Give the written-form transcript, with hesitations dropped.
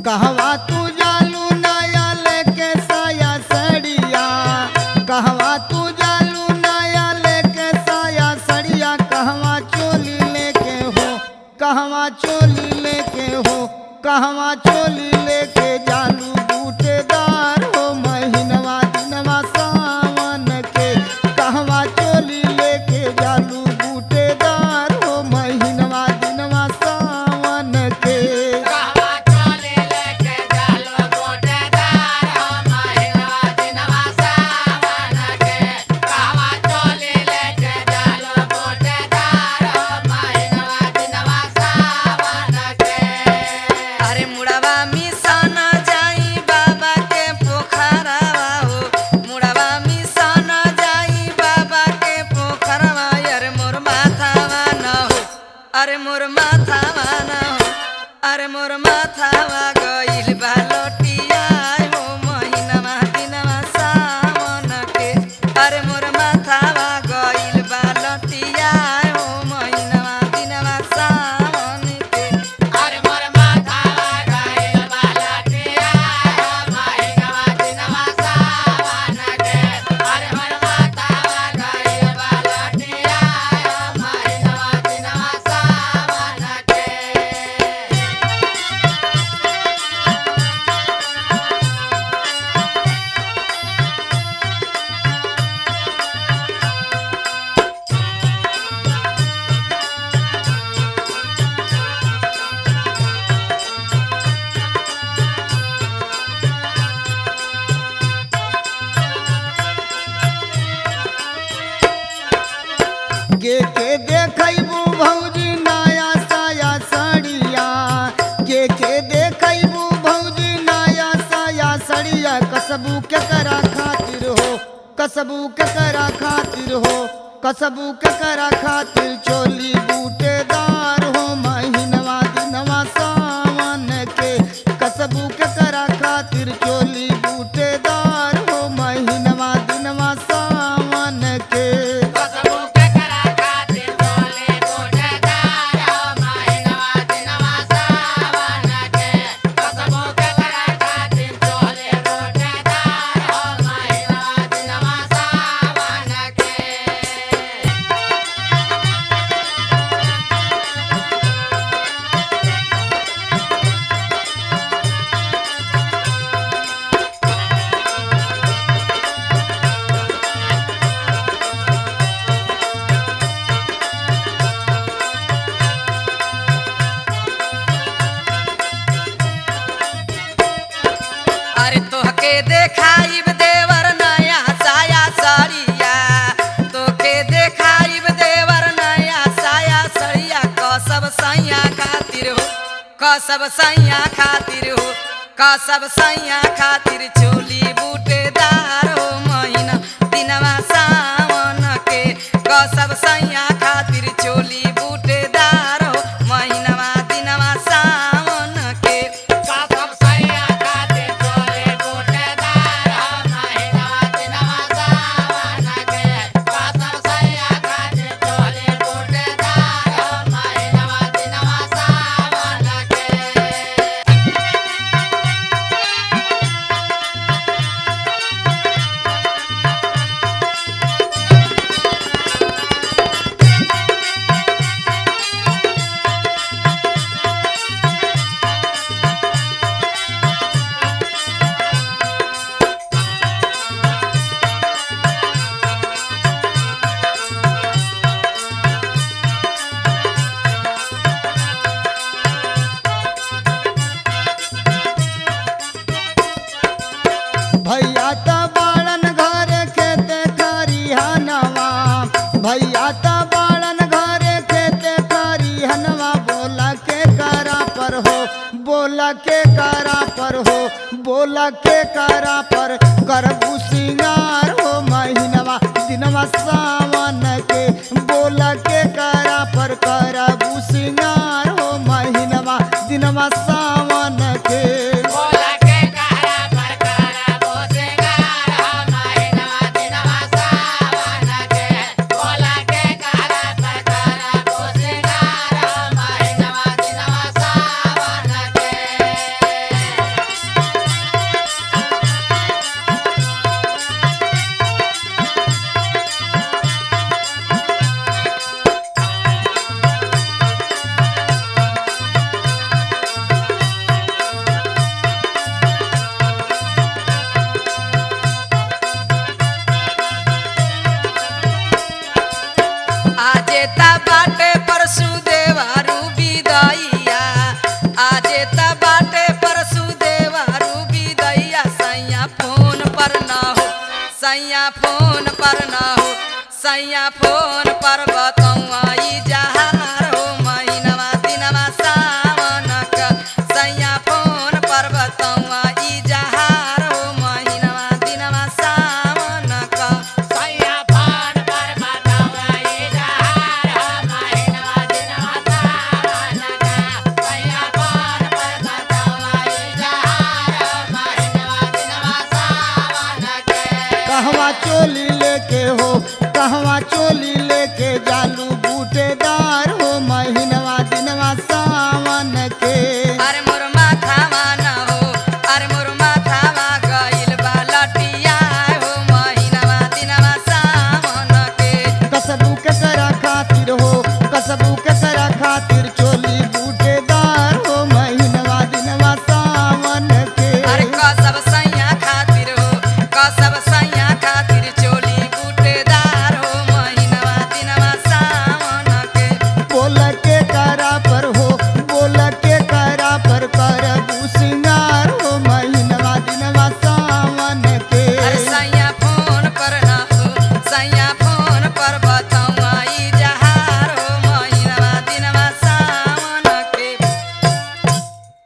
कहवा तू जालू नया लेके साया सड़िया, कहवा तू जालू नया लेके साया सड़िया, कहवा चोली लेके हो, कहवा चोली लेके हो, कहवा चोली लेके जालू बूटेदार हो महीनवा दिनवा सावन के, कहवा चोली लेके जालू बूटेदार हो महीनवा दिनवा सावन के। अरे मोर माथावा न हो, अरे मोर माथावा गइल बा लटिया हो महीनवा दिनवा सावन के, अरे मोर माथावा गइल बा लटिया हो महीनवा दिनवा सावन के, अरे मोर माथावा गइल बा लटिया हो महीनवा दिनवा सावन के, अरे मोर माथावा गइल बा लटिया हो महीनवा दिनवा के देखैबू भौजी नया साया सड़िया, के देखैबू भौजी नया साया सड़िया, कसबू के करा खातिर हो, कसबू के करा खातिर हो, कसबू के करा खातिर चोली बूटेदार हो महीनवा दिनवा सावन के, कसबू के करा खातिर चोली बूटेदार हो महीनवा दिनवा सावन के। अरे तोहके देखाइब देवर नया साया सड़िया, तोहके देखाइब देवर नया साया सड़िया, कसब सैया खातिर हो, कसब सैया खातिर हो, कसब सैया खातिर चोली बूटेदार हो महीना दिनवा सावन के, कसब सैया खातिर चोली बूटेदार हो महीनवा दिनवा सावन के, कसब सैया खातिर चोली बूटेदार हो महीनवा दिनवा सावन के, कसब सैया खातिर चोली बूटेदार हो महीनवा दिनवा सावन के। भैया त बाड़न घरे खेते खरिहनवा, भैया त बाड़न घरे खेते खरिहनवा, बोला के करा पर हो, बोला के करा पर हो, बोला के करा पर करबू सिंगार हो महीनवा दिनवा सावन के, बोला के करा पर करबू सिंगार हो महीनवा दिनवा सावन के। सैया फोन पर बतौआ ई जहार हो महीनवा दिनवा सावन का सैया फोन पर बतौआ ई जहार हो महीनवा दिनवा सावन का सैया फोन पर बतावा ये जहार हो महीनवा दिनवा सावन का सैया फोन पर बतावा ये जहार हो महीनवा दिनवा सावन के कहवा चोली लेके हो कहवा चोली लेके जालू बूटेदार हो महीनवा दिनवा सावन के अरे मोर माथावा न हो अरे मोर माथावा गइल बा लटिया हो महीनवा दिनवा सावन के कसबू के करा खातिर हो कसबू के करा खातिर चोली बूटेदार हो महीनवा दिनवा सावन के अरे कसब सैया खातिर हो कसब सैया खातिर चोली बूटेदार हो महीनवा दिनवा सावन के बोल के करा पर हो बोल के करा पर करबू सिंह